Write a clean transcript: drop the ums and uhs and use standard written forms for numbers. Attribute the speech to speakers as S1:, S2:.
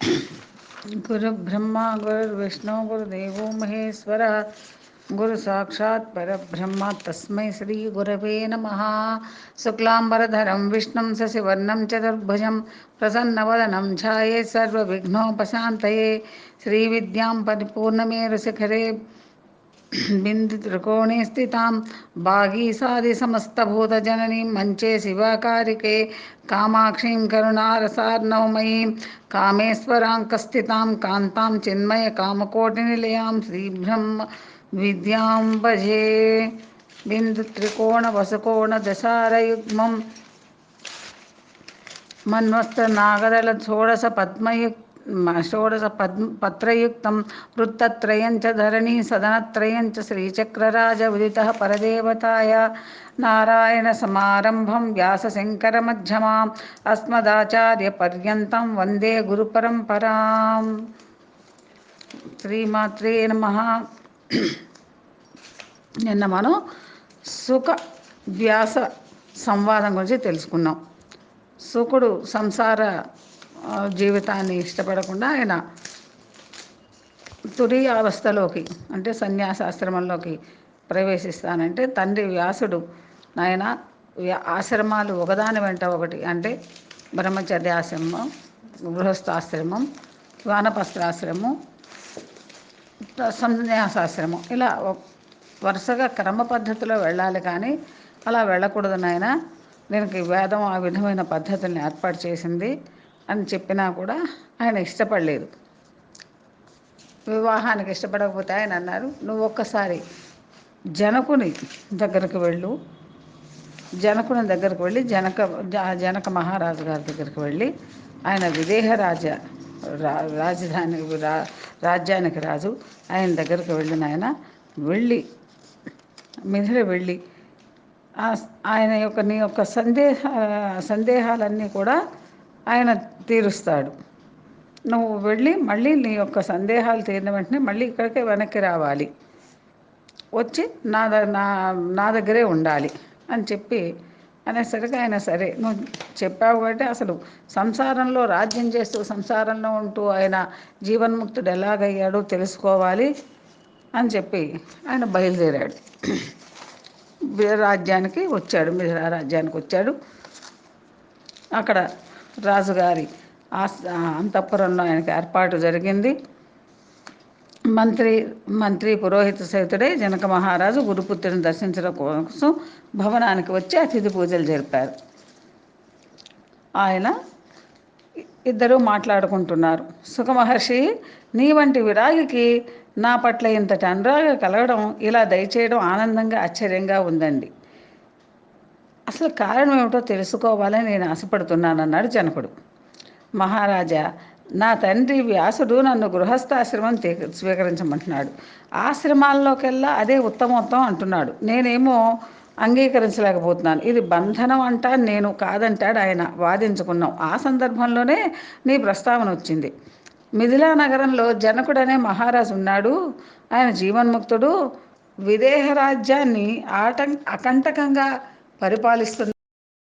S1: गुरुब्रह्मा गुरुर्विष्णु गुरुदेवो महेश्वरः गुरु साक्षात् परब्रह्म तस्मै श्री गुरवे नमः। शुक्लांबरधरं विष्णुं शशिवर्णं चतुर्भुजं प्रसन्नवदनं ध्यायेत् सर्वविघ्नोपशान्तये श्रीविद्यां परिपूर्णमेरुशिखरे बिन्दुत्रिकोणे स्थितां वागीसादिसमस्तभूतजननीं मञ्चे शिवाकारिके कामाक्षीं करुणारसार्णवमयीं कामेश्वराङ्कस्थितां कान्तां चिन्मयकामकोटिनिलयां श्रीब्रह्म विद्यां भजे। बिन्दुत्रिकोणवसुकोणदशारयुग्मं षोडशपत्रयुक्तं वृत्तत्रयं च धरणी सदनत्रयं च श्रीचक्रराजविदितः परदेवताय नारायणसमारम्भं व्यासशङ्करमध्यमाम् अस्मदाचार्यपर्यन्तं वन्दे गुरुपरम्पराम्। శ్రీమాత్రే నమః. నిన్న మనం సుఖ వ్యాస సంవాదం గురించి తెలుసుకున్నాం. సుఖుడు సంసార జీవితాన్ని ఇష్టపడకుండా ఆయన తురీయావస్థలోకి అంటే సన్యాసాశ్రమంలోకి ప్రవేశిస్తానంటే తండ్రి వ్యాసుడు నాయన ఆశ్రమాలు ఒకదాని వెంట ఒకటి అంటే బ్రహ్మచర్యాశ్రమం, గృహస్థాశ్రమం, వానప్రస్థాశ్రమం, సన్యాసాశ్రమం ఇలా వరుసగా క్రమ పద్ధతిలో వెళ్ళాలి, కానీ అలా వెళ్ళకూడదు నాయన, దీనికి వేదం ఆ విధమైన పద్ధతుల్ని ఏర్పాటు చేసింది అని చెప్పినా కూడా ఆయన ఇష్టపడలేదు. వివాహానికి ఇష్టపడకపోతే ఆయన అన్నారు, నువ్వు ఒక్కసారి జనకుని దగ్గరకు వెళ్ళు, జనకుని దగ్గరకు వెళ్ళి జనక మహారాజు గారి దగ్గరికి వెళ్ళి ఆయన విదేహ రాజ్యానికి రాజు, ఆయన దగ్గరికి వెళ్ళిన ఆయన వెళ్ళి మిథిల వెళ్ళి ఆయన యొక్క నీ యొక్క సందేహాలన్నీ కూడా ఆయన తీరుస్తాడు. నువ్వు వెళ్ళి మళ్ళీ నీ యొక్క సందేహాలు తీరిన వెంటనే మళ్ళీ ఇక్కడికే వెనక్కి రావాలి, వచ్చి నా దగ్గరే ఉండాలి అని చెప్పి అనేసరికి ఆయన సరే నువ్వు చెప్పావు కాబట్టి అసలు సంసారంలో రాజ్యం చేస్తూ సంసారంలో ఉంటూ ఆయన జీవన్ముక్తుడు ఎలాగయ్యాడో తెలుసుకోవాలి అని చెప్పి ఆయన బయలుదేరాడు. రాజ్యానికి వచ్చాడు, మిథిలా రాజ్యానికి వచ్చాడు. అక్కడ రాజుగారి అంతఃపురంలో ఆయనకి ఏర్పాటు జరిగింది. మంత్రి పురోహిత సహితుడై జనక మహారాజు గురుపుత్రుని దర్శించడం కోసం భవనానికి వచ్చి అతిథి పూజలు జరిపారు. ఆయన ఇద్దరూ మాట్లాడుకుంటున్నారు. సుఖమహర్షి, నీ వంటి విరాగికి నా పట్ల ఇంతటి అనురాగం కలగడం, ఇలా దయచేయడం ఆనందంగా ఆశ్చర్యంగా ఉందండి. అసలు కారణం ఏమిటో తెలుసుకోవాలని నేను ఆశపడుతున్నాను అన్నాడు జనకుడు. మహారాజా, నా తండ్రి వ్యాసుడు నన్ను గృహస్థాశ్రమం స్వీకరించమంటున్నాడు. ఆశ్రమాల్లోకెల్లా అదే ఉత్తమోత్తం అంటున్నాడు. నేనేమో అంగీకరించలేకపోతున్నాను. ఇది బంధనం అంటాను, నేను కాదంటాడు ఆయన. వాదించుకున్నాం. ఆ సందర్భంలోనే నీ ప్రస్తావన వచ్చింది. మిథిలా నగరంలో జనకుడు అనే మహారాజు ఉన్నాడు. ఆయన జీవన్ముక్తుడు, విదేహ రాజ్యాన్ని అకంటకంగా పరిపాలిస్తున్న